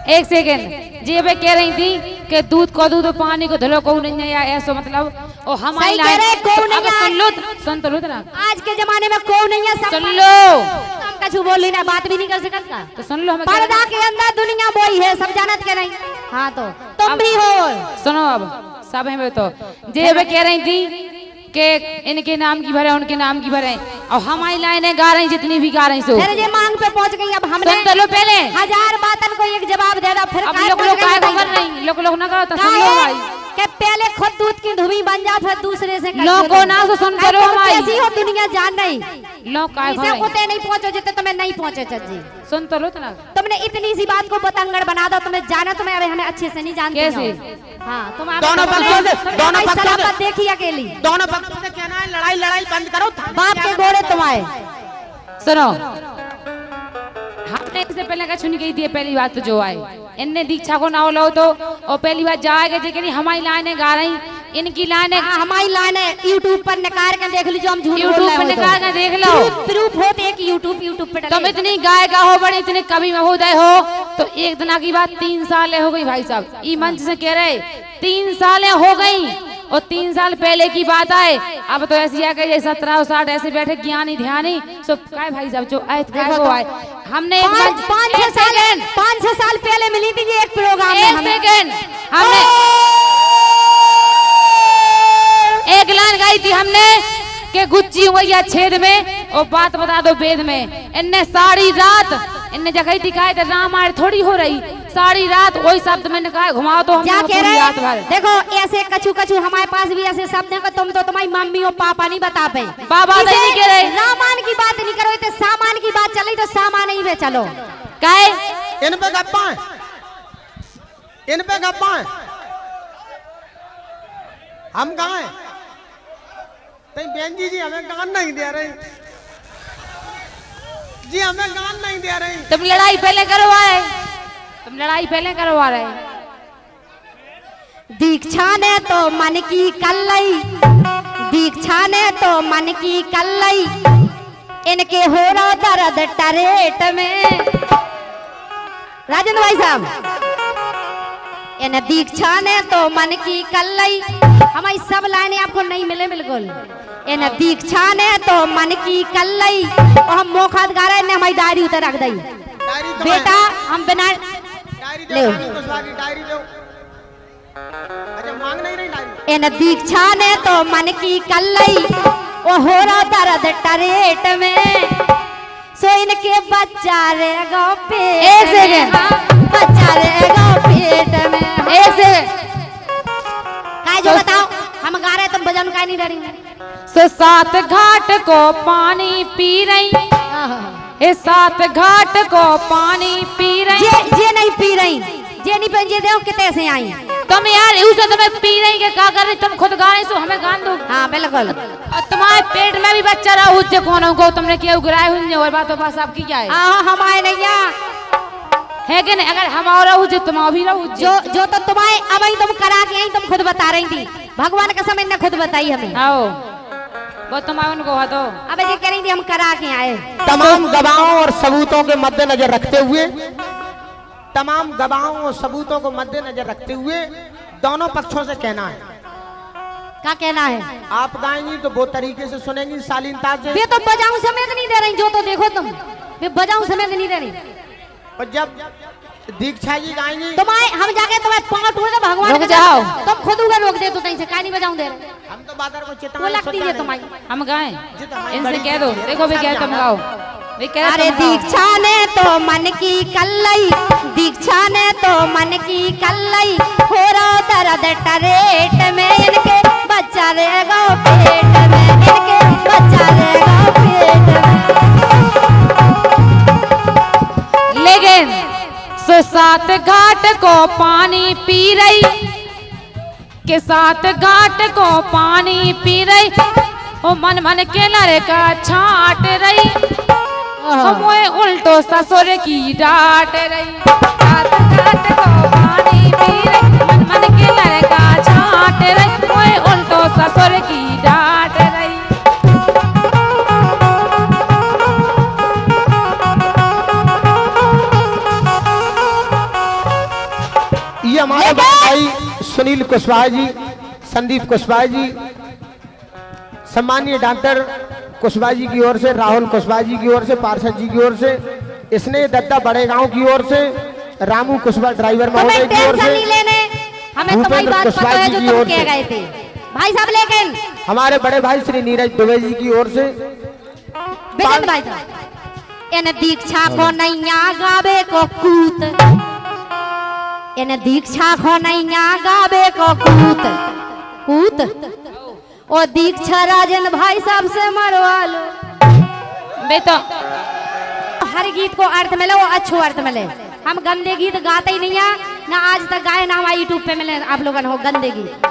एक सेकंड जी वे कह रही थी कि दूध को दूध पानी को धलो को नहीं है ऐसा मतलब ओ हमारी सुन तो लो ना आज के जमाने में को नहीं है सुन लो कछु बोल ना बात भी नहीं कर सकता तो सुन लो पर्दा के अंदर दुनिया बोई है सब जानत के नहीं हाँ तो तुम भी हो सुनो अब सब है तो जे वे कह रही थी कि इनके नाम की भरे उनके नाम की भरे और हमारी लाइनें गा रही जितनी भी गा रही सो फिर ये मांग पे पहुंच गई अब हमने सुन तो लो पहले 1000 बातन को एक जवाब दे दा फिर अब लोग काय खबर नहीं लोग ना करो तो सुन लो भाई कि पहले खुद दूध की धुबी बन जा फिर दूसरे से लोगों ना तो सुन करो हमारी कैसी हो दुनिया जान नहीं लोग काय इसे होते नहीं पहुंचो जितने तुम्हें नहीं पहुंचे जी सुन तो लो ना तुमने इतनी सी बात को बतंगड़ बना दो तुम्हें जाना तुम्हें अरे हमें अच्छे से नहीं जानते कैसे हाँ तुम दोनों पक्षों से देखी अकेली दोनों पक्षों से कहना है लड़ाई बंद करो बाप के गोरे तुम्हारे सुनो हमने इससे पहले का सुनी गई थी पहली बात तो जो आए इनने दीक्षा को ना लो तो और पहली बात जाएगा जी हमारी लाइनें गा रही इनकी लाइनें हमारी लाइनें यूट्यूब पर निकाल कर देख लीजिए हम झूठ यूट्यूब पर निकाल कर देख लो प्रूफ होते हैं कि यूट्यूब पे तुम इतनी गायिका हो बड़े इतने कवि महोदय हो तो एक दिन की बात 3 साल हो गई भाई साहब ई मंच से कह रहे 3 साल हो गई और 3 साल पहले की बात आए अब तो ऐसी आ गई 17 60 ऐसे बैठे ज्ञानी ध्यानी सब काय भाई साहब जो आए वो आए हमने 5-6 साल पहले मिली थी एक प्रोग्राम में हमने एक लाइन गाई थी हमने के गुच्ची हुई छेद में और बात बता दो वेद में इनने सारी रात इनने जगह दिखाई तो रामायण थोड़ी हो रही सारी रात वही शब्द मैंने कहा घुमाओ तो हम रात भर देखो ऐसे कछु हमारे पास भी ऐसे शब्द हैं तुम तो तुम्हारी मम्मी और पापा नहीं बता पाए बाबा नहीं कह रहे रामायण की बात नहीं करो तो सामान की बात चली तो सामान ही वे चलो काहे इन पे गप्पा हम कहाँ हैं बहन जी हमें गान नहीं दे रही जी हमें गान नहीं दे रही तुम लड़ाई पहले करवा रहे दीक्षा ने तो मन की कल्लई दीक्षा ने तो मन की कल्लई इनके हो रहा दर्द टरेट में राजेंद्र भाई साहब इन दीक्षा ने तो मन की कल्लई हमारी सब लाइनें आपको नहीं मिले बिल्कुल इन दीक्षा ने तो मन की कल्लई और हम मोखात गा रहे ने हमारी डायरी उतर रख दी बेटा हम बिना ले डायरी दो अच्छा मांग नहीं रही डायरी इन दीक्षा ने तो मन की कल्लई ओ हो रहा दर्द टरेट में सो इनके बच्चा रहेगा पेट बच्चा रहेगा पेट में ऐसे काय जो बताओ हम गा रहे तुम बजाने का नहीं डरी सो 7 घाट को पानी पी रही ये 7 घाट को पानी पी रही ये नहीं पी रही ये नहीं पी ये देखो कितने से आई तुम यार उसे तुम्हें पी रही के क्या कर रही तुम खुद गा रही सो हमें गान दो हाँ बिल्कुल तुम्हारे पेट में भी बच्चा रहा उज्जे कौन को तुमने क्या उगराए हुए और बातों पास आपकी क्या है हमारे नहीं है कि नहीं अगर हमारा उज्जे तुम भी रहो जो तो तुम्हारे अब ही तुम करा के आई तुम खुद बता रही थी भगवान का समय ने खुद बताई हमें आओ वो तुम उनको हटो अब ये कह रही थी हम करा के आए तमाम गवाहों और सबूतों के मद्देनजर रखते हुए तमाम गवाहों और सबूतों को मद्देनजर रखते हुए दोनों पक्षों से कहना है क्या कहना है आप गाएंगी तो वो तरीके से सुनेंगी शालीनता से वे तो बजाऊं समेत नहीं दे रही जो तो देखो तुम वे बजाऊं समेत नहीं दे रही और जब दीक्षा जी गाएंगी तुम्हारे हम जाके तुम्हारे पांव टूट के भगवान रुक जाओ तुम खुद उधर रोक दे तो कहीं से काहे नहीं बजाऊं दे रहे हम तो बादर को चेतना वो लगती है तुम्हारी हम गाएं इनसे कह दो देखो भी क्या तुम गाओ अरे दीक्षा ने तो मन की कल्लई दीक्षा ने तो मन की कल्लई हो रहा दर्द टरेट में इनके बच्चा रहेगा पेट में इनके बच्चा रहेगा पेट में लेकिन सो 7 घाट को पानी पी रही के 7 घाट को पानी पी रही ओ मन मन के लड़का छाट रही मोए उल्टो ससुर की डांट रही 7 घाट को पानी पी रही मन मन के लड़का छाट रही मोए उल्टो ससुर की डांट रही हमारे भाई सुनील कुशवाहा जी, संदीप कुशवाहा जी, सम्मानीय डॉक्टर कुशवाहा जी की ओर से, राहुल कुशवाहा जी की ओर से, पार्षद जी की ओर से, इसने दत्ता बड़े गांव की ओर से, रामू कुशवाहा ड्राइवर महोदय की ओर से, नहीं लेने, हमें तो भाई बात पता है जो तुम कह गए थे भाई साहब, लेकिन हमारे बड़े भाई श्री नीरज दुबे जी की ओर से बिजन भाई साहब, इन दीक्षा को नैया गावे को कूत, इन दीक्षा को नैया गावे को कूत कूत, ओ दीक्षा राजन भाई साहब से मरवा लो बेटा। हर गीत को अर्थ मिले, वो अच्छो अर्थ मिले। हम गंदे गीत गाते ही नहीं है ना, आज तक गाए ना हमारे यूट्यूब पे मिले आप लोगों हो गंदे गीत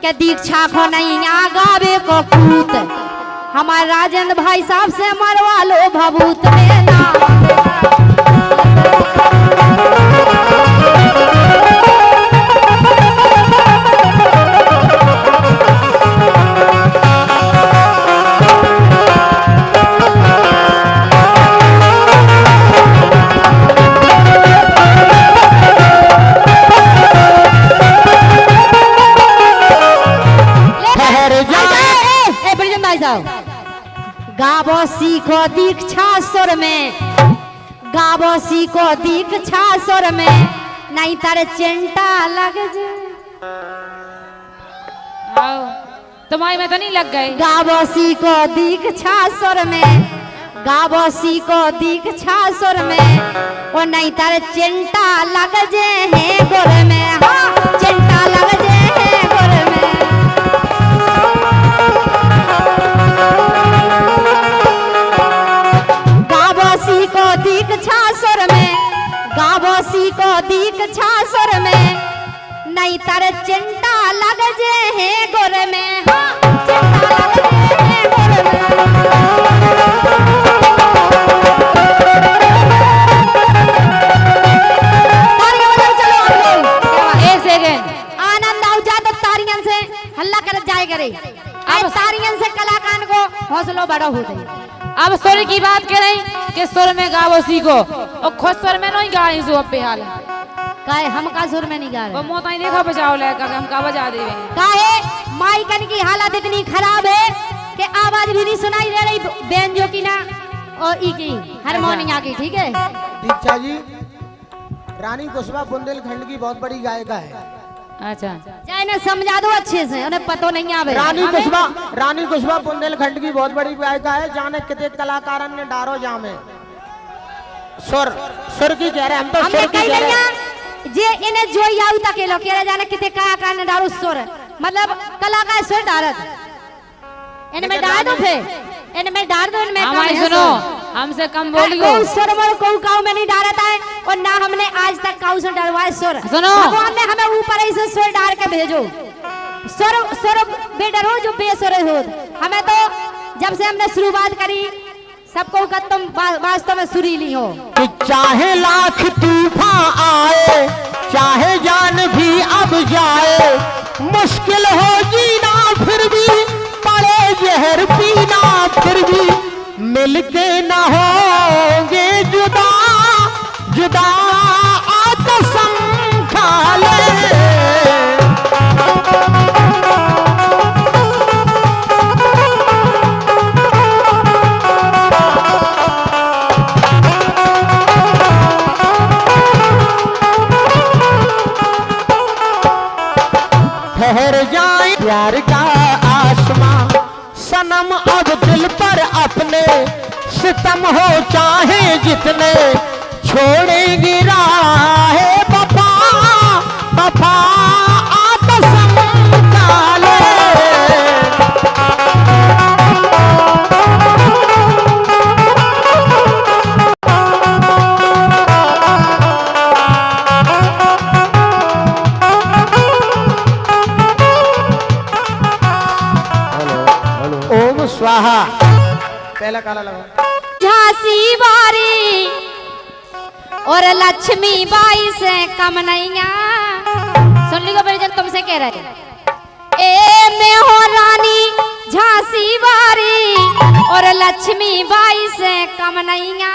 के दीक्षा को नहीं गावे को कूत, हमारे राजेंद्र भाई साहब से मरवा लो भभूत में ना। गावो सीखो दीक्षा सुर में, गावो सीखो दीक्षा सुर में, नहीं तारे चिंता लग जाए। तुम्हारी में तो नहीं लग गई। गावो सीखो दीक्षा सुर में, गावो सीखो दीक्षा सुर में, वो नहीं तारे चिंता लग जे है गुर में, हाँ चिंता लग जे है गुर में। को दीक्षा सुर में, गावो सीखो दीक्षा सुर में, नहीं तारे चिंता लग जे है गुर में, हाँ चिंता लग जे है गुर में। तालियां बजाओ चलो आप लोग, एक सेकंड आनंद आओ जा तो तालियां से हल्ला कर जाए करे, अब तालियां से कलाकार को हौसला बड़ा हो जाए। अब सुर की बात करें कि सुर में गावो सीखो, और खुद सुर में नहीं गा रही सो अब पे हाल काहे हम का सुर में नहीं गा वो रहे, मोता ही देखा बजाओ ले हम का बजा देवे काहे माइकन की हालत इतनी खराब है कि आवाज भी नहीं सुनाई दे रही, बेंजो की ना और ई की हारमोनिया की, ठीक है। दीक्षा जी रानी कुशवाहा बुंदेलखंड की बहुत बड़ी गायिका है। अच्छा चाहे ना समझा दो अच्छे से, उन्हें पतो नहीं आवे। रानी कुशवाहा बुंदेलखंड की बहुत बड़ी गायिका है, जाने कितने कलाकारन ने डारो जामे सुर की कह रहे हम तो सुर की कह रहे जे इन्हें जो याऊ तक लो कह जाने कितने कलाकार ने डारो सुर, मतलब कलाकार सुर डारत इनमें डाल दो, फिर इनमें डाल दो, इनमें हमारी सुनो हमसे कम बोलियो। सुर मोर काऊ में नहीं डालता है, और ना हमने आज तक काऊ से डरवाए सुर। सुनो भगवान ने हमें ऊपर ऐसे सुर डाल के भेजो, सुर बेडरो जो बेसुर हो। हमें तो जब से हमने शुरुआत करी सबको का तुम वास्तव में सुरीली हो। कि चाहे लाख तूफान आए, चाहे जान भी अब जाए, मुश्किल हो जीना फिर भी, पड़े जहर पीना फिर भी, मिलके ना होंगे जुदा जुदा आत्म खा ले। ठहर जाए प्यार का आसमां सनम, अब दिल पर अपने सितम हो चाहे जितने, छोड़ेंगे राहे वफा वफा आत्म काले। ओम स्वाहा पहला काला लगा। झांसी वारी और लक्ष्मी बाई से कम नैया, सुन ली परिजन तुमसे कह रहे ए मैं हो रानी झांसी वारी और लक्ष्मी बाई से कम नैया,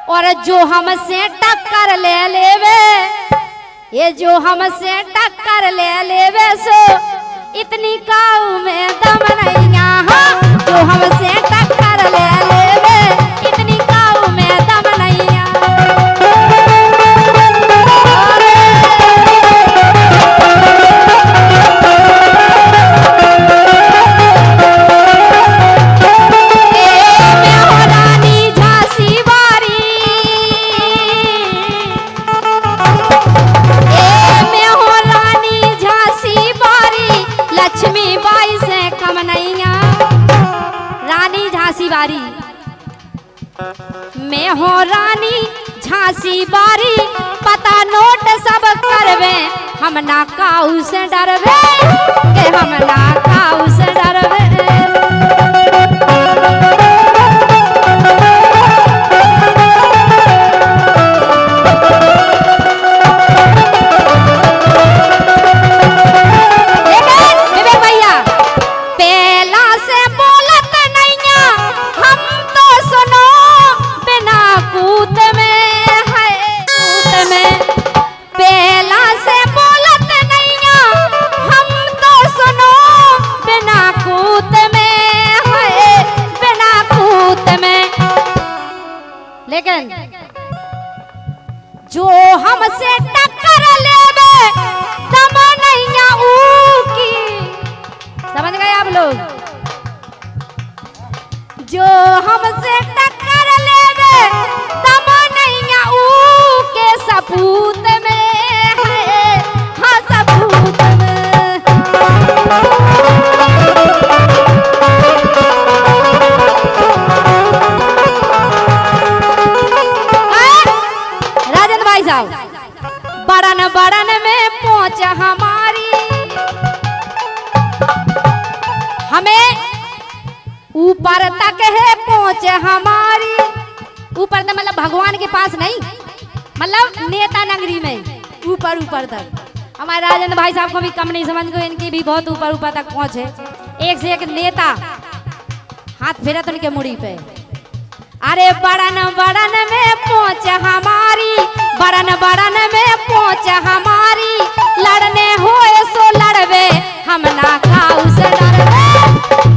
और जो हमसे टक्कर ले लेवे ये जो हमसे टक्कर ले लेवे सो इतनी काऊ में दम नहीं यहाँ, जो हमसे टक्कर ले लेवे इतनी काऊ में दम नहीं बारी। मैं हो रानी झांसी बारी, पता नोट सब करवे, हम ना काऊ से डरवे, के हम ना काऊ से डरवे। लेकिन जो हमसे टक्कर लेवे दम नहीं की, समझ गए आप लोग? जो हमसे टक्कर लेवे दम नहीं के सपूत में है, हाँ सपूत में। बड़न बड़न में पहुंच हमारी, हमें ऊपर तक है पहुंच हमारी। ऊपर तक मतलब भगवान के पास नहीं, मतलब नेता नगरी में ऊपर ऊपर तक। हमारे राजेंद्र भाई साहब को भी कम नहीं समझ गए, इनकी भी बहुत ऊपर ऊपर तक पहुंचे। एक से एक नेता हाथ फेरत उनके मुड़ी पे। अरे बड़न बड़न में पहुंच हमारी, बड़न बड़न में पहुंच हमारी, लड़ने होए सो लड़वे, हम ना काऊ से डरवे।